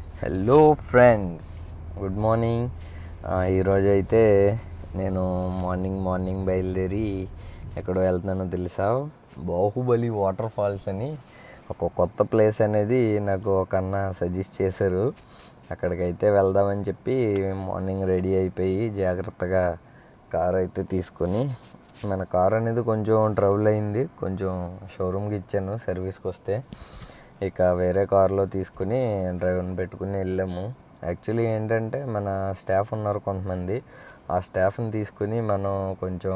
Hello friends, good morning. ఈరోజు అయితే నేను మార్నింగ్ బయలుదేరి ఎక్కడో వెళ్తున్నానో తెలుసా, బాహుబలి వాటర్ ఫాల్స్ అని ఒక కొత్త ప్లేస్ అనేది నాకు ఒక అన్న సజెస్ట్ చేశారు. అక్కడికైతే వెళ్దామని చెప్పి మార్నింగ్ రెడీ అయిపోయి జాగ్రత్తగా కార్ అయితే తీసుకొని, మన కార్ అనేది కొంచెం ట్రబుల్ అయింది, కొంచెం షోరూమ్కి ఇచ్చాను సర్వీస్కి వస్తే. ఇక వేరే కార్లో తీసుకుని డ్రైవర్ని పెట్టుకుని వెళ్ళాము. యాక్చువల్లీ ఏంటంటే మన స్టాఫ్ ఉన్నారు కొంతమంది, ఆ స్టాఫ్ని తీసుకుని మనం కొంచెం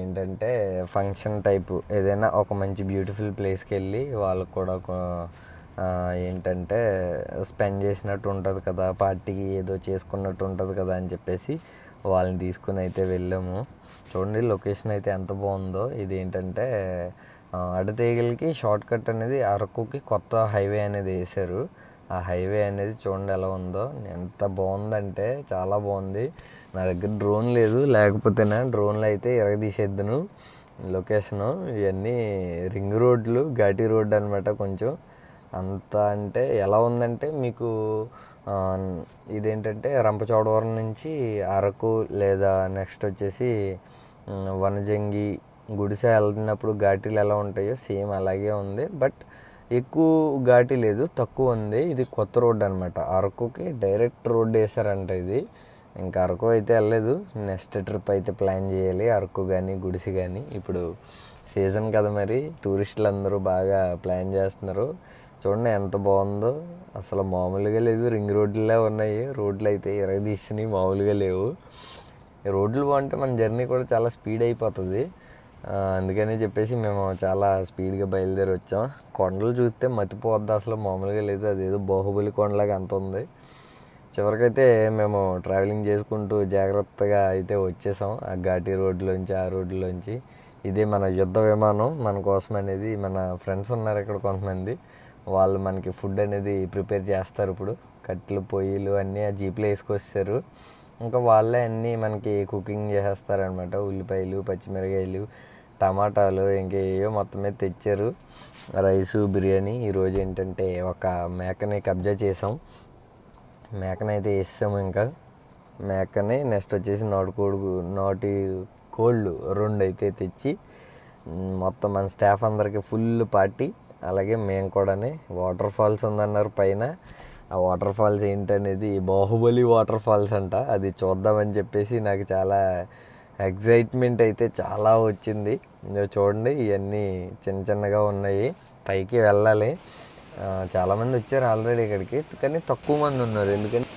ఏంటంటే ఫంక్షన్ టైపు ఏదైనా ఒక మంచి బ్యూటిఫుల్ ప్లేస్కి వెళ్ళి వాళ్ళకు కూడా ఏంటంటే స్పెండ్ చేసినట్టు ఉంటుంది కదా, పార్టీకి ఏదో చేసుకున్నట్టు ఉంటుంది కదా అని చెప్పేసి వాళ్ళని తీసుకుని అయితే వెళ్ళాము. చూడండి లొకేషన్ అయితే ఎంత బాగుందో. ఇది ఏంటంటే అడతేగలకి షార్ట్ కట్ అనేది అరకుకి కొత్త హైవే అనేది వేశారు. ఆ హైవే అనేది చూడండి ఎలా ఉందో, ఎంత బాగుందంటే చాలా బాగుంది. నా దగ్గర డ్రోన్ లేదు, లేకపోతేనా డ్రోన్లో అయితే ఎరగదీసేద్దును లొకేషను. ఇవన్నీ రింగ్ రోడ్లు, ఘాటీ రోడ్డు అనమాట. కొంచెం అంత అంటే ఎలా ఉందంటే మీకు ఇదేంటంటే రంపచోడవరం నుంచి అరకు లేదా నెక్స్ట్ వచ్చేసి వనజంగి గుడిసె వెళ్తున్నప్పుడు ఘాటీలు ఎలా ఉంటాయో సేమ్ అలాగే ఉంది. బట్ ఎక్కువ ఘాటీ లేదు, తక్కువ ఉంది. ఇది కొత్త రోడ్డు అనమాట. అరకుకి డైరెక్ట్ రోడ్డు వేసారంట ఇది. ఇంకా అరకు అయితే వెళ్ళలేదు, నెక్స్ట్ ట్రిప్ అయితే ప్లాన్ చేయాలి, అరకు కానీ గుడిసె కానీ. ఇప్పుడు సీజన్ కదా, మరి టూరిస్టులు అందరూ బాగా ప్లాన్ చేస్తున్నారు. చూడండి ఎంత బాగుందో, అసలు మామూలుగా లేదు. రింగ్ రోడ్లే ఉన్నాయి, రోడ్లు అయితే ఎరగదీసినాయి, మామూలుగా లేవు. రోడ్లు బాగుంటే మన జర్నీ కూడా చాలా స్పీడ్ అయిపోతుంది. అందుకని చెప్పేసి మేము చాలా స్పీడ్గా బయలుదేరి వచ్చాం. కొండలు చూస్తే మతిపోద్ది, అసలు మామూలుగా లేదు. అదేదో బాహుబలి కొండలాగా అంత ఉంది. చివరికైతే మేము ట్రావెలింగ్ చేసుకుంటూ జాగ్రత్తగా అయితే వచ్చేసాం ఆ ఘాటీ రోడ్లోంచి, ఆ రోడ్లోంచి. ఇదే మన యుద్ధ విమానం మన కోసం అనేది. మన ఫ్రెండ్స్ ఉన్నారు ఇక్కడ కొంతమంది, వాళ్ళు మనకి ఫుడ్ అనేది ప్రిపేర్ చేస్తారు. ఇప్పుడు కట్టెలు పొయ్యిలు అన్నీ ఆ జీప్లో వేసుకొస్తారు. ఇంకా వాళ్ళే అన్నీ మనకి కుకింగ్ చేసేస్తారనమాట. ఉల్లిపాయలు, పచ్చిమిరకాయలు, టమాటాలు ఇంకేయో మొత్తం మీద తెచ్చారు. రైసు, బిర్యానీ. ఈరోజు ఏంటంటే ఒక మేకని కబ్జా చేసాం, మేకనైతే వేసాము. ఇంకా మేకని నెక్స్ట్ వచ్చేసి నాటి కోళ్ళు 2 అయితే తెచ్చి మొత్తం మన స్టాఫ్ అందరికీ ఫుల్ పార్టీ. అలాగే మేము కూడా వాటర్ ఫాల్స్ ఉందన్నారు పైన. ఆ వాటర్ ఫాల్స్ ఏంటనేది బాహుబలి వాటర్ ఫాల్స్ అంట. అది చూద్దామని చెప్పేసి నాకు చాలా ఎగ్జైట్మెంట్ అయితే చాలా వచ్చింది. చూడండి ఇవన్నీ చిన్నగా ఉన్నాయి, పైకి వెళ్ళాలి. చాలామంది వచ్చారు ఆల్రెడీ ఇక్కడికి, కానీ తక్కువ మంది ఉన్నారు. ఎందుకని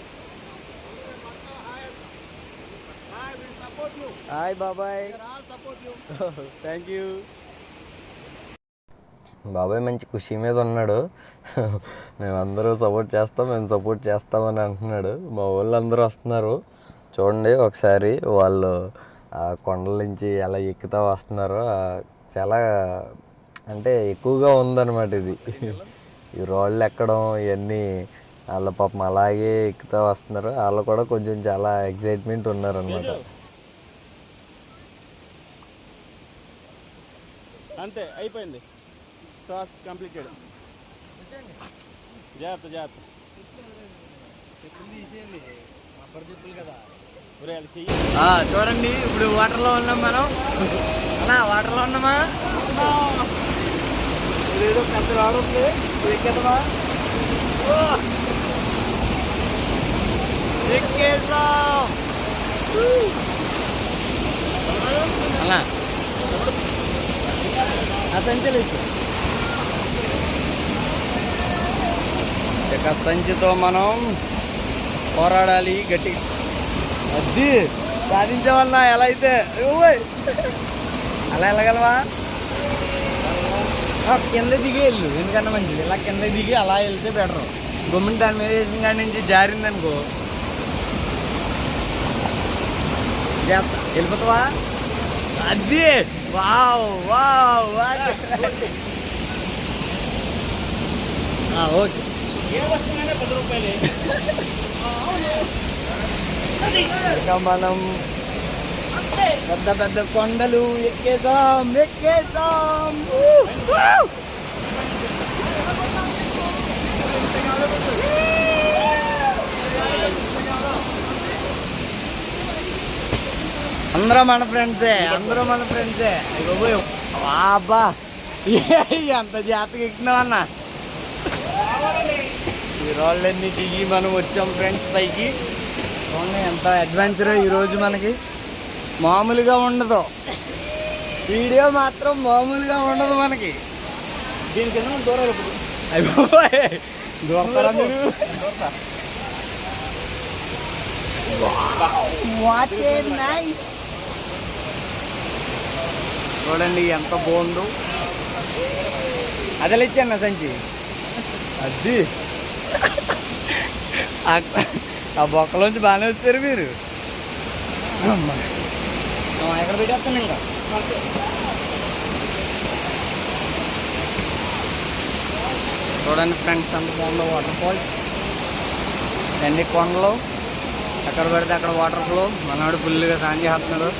హాయ్ బాబాయ్, థ్యాంక్ యూ. బాబాయ్ మంచి ఖుషి మీద ఉన్నాడు. మేమందరూ మేము సపోర్ట్ చేస్తామని అంటున్నాడు. మా వాళ్ళు అందరూ వస్తున్నారు. చూడండి ఒకసారి వాళ్ళు ఆ కొండల నుంచి ఎలా ఎక్కుతా వస్తున్నారో. చాలా అంటే ఎక్కువగా ఉందన్నమాట ఇది. ఈ రాళ్ళు ఎక్కడం ఇవన్నీ వాళ్ళ పాపం అలాగే ఎక్కుతా వస్తున్నారు. వాళ్ళు కూడా కొంచెం చాలా ఎగ్జైట్మెంట్ ఉన్నారనమాట. అంతే అయిపోయింది, టాస్క్ కంప్లీటెడ్. జాగ్రత్త చూడండి. ఇప్పుడు వాటర్లో ఉన్నాం మనం. అలా వాటర్లో ఉన్నామా, ఇదేదో పెద్ద రాడుంది, ఎక్కేదమా? ఎక్కేసాం. అలా సంచులు ఇక సంచితో మనం పోరాడాలి గట్టి. అది సాధించేవన్నా ఎలా అయితే అలా వెళ్ళగలవా? కింద దిగి వెళ్ళు, ఎందుకన్నా మంచిది. ఇలా కింద దిగి అలా వెళ్తే బెటర్. గమ్ముని దాని మీద వేసిన కాడి నుంచి జారిందనుకో చేస్తా, వెళ్ళిపోతావా? అది వావ్ వావ్. ఓకే, ఇంకా మనం పెద్ద పెద్ద కొండలు ఎక్కేసాం. అందరూ మన ఫ్రెండ్సే, అందరూ మన ఫ్రెండ్సే. అబ్బా ఎంత జాతకి ఎక్కినావు అన్న. ఈ రాళ్ళన్నీ దిగి మనం వచ్చాం ఫ్రెండ్స్ పైకి. చూడండి ఎంత అడ్వెంచర్ ఈరోజు మనకి. మామూలుగా ఉండదు, వీడియో మాత్రం మామూలుగా ఉండదు మనకి. దీనికి దూరాలు అయిపోయి దూరతారా మీరు? చూడండి ఎంత బాగుందో. అదే ఇచ్చాను సంచి అది. ఆ బొక్కలోంచి బాగానే వచ్చారు మీరు. ఎక్కడ పెట్టేస్తాను ఇంకా. చూడండి ఫ్రెండ్స్ ఎంత బాగుందో వాటర్ ఫాల్స్. ఎన్ని కొండలు, ఎక్కడ పెడితే అక్కడ వాటర్ ఫ్లో. మనవాడు ఫుల్గా స్నానం చేస్తున్నాడు.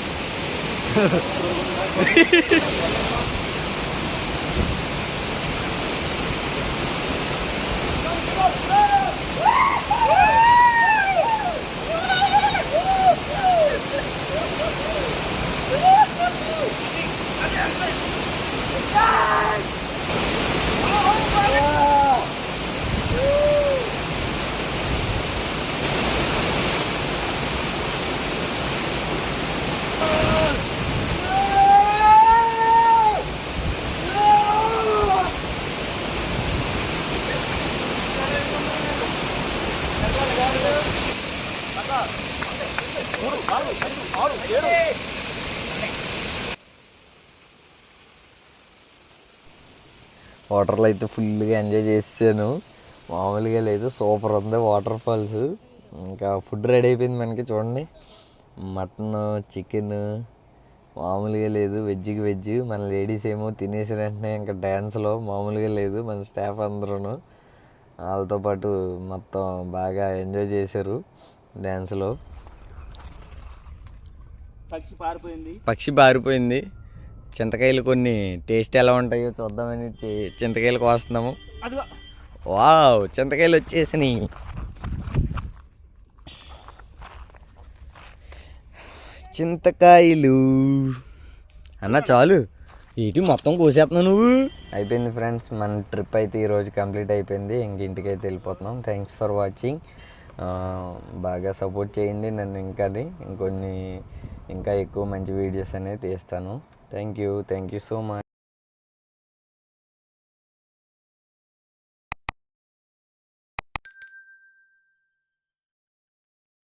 వాటర్లో అయితే ఫుల్గా ఎంజాయ్ చేసాను. మామూలుగా లేదు, సూపర్ ఉంది వాటర్ ఫాల్స్. ఇంకా ఫుడ్ రెడీ అయిపోయింది మనకి. చూడండి మటన్, చికెన్ మామూలుగా లేదు. వెజ్కి వెజ్. మన లేడీస్ ఏమో తినేసిన వెంటనే ఇంకా డ్యాన్స్లో మామూలుగా లేదు. మన స్టాఫ్ అందరూ వాళ్ళతో పాటు మొత్తం బాగా ఎంజాయ్ చేశారు డ్యాన్స్లో. పక్షి పారిపోయింది. చింతకాయలు కొన్ని టేస్ట్ ఎలా ఉంటాయో చూద్దామని చింతకాయలు కోస్తున్నాము. వావ్, చింతకాయలు వచ్చేసినాయి. చింతకాయలు అన్న చాలు, ఏంటి మొత్తం కోసేస్తున్నావు నువ్వు? అయిపోయింది ఫ్రెండ్స్, మన ట్రిప్ అయితే ఈరోజు కంప్లీట్ అయిపోయింది. ఇంక ఇంటికైతే వెళ్ళిపోతున్నాం. Thanks for watching. బాగా సపోర్ట్ చేయండి నన్ను. ఇంకా ఎక్కువ మంచి వీడియోస్ అనేది తీస్తాను. Thank you so much.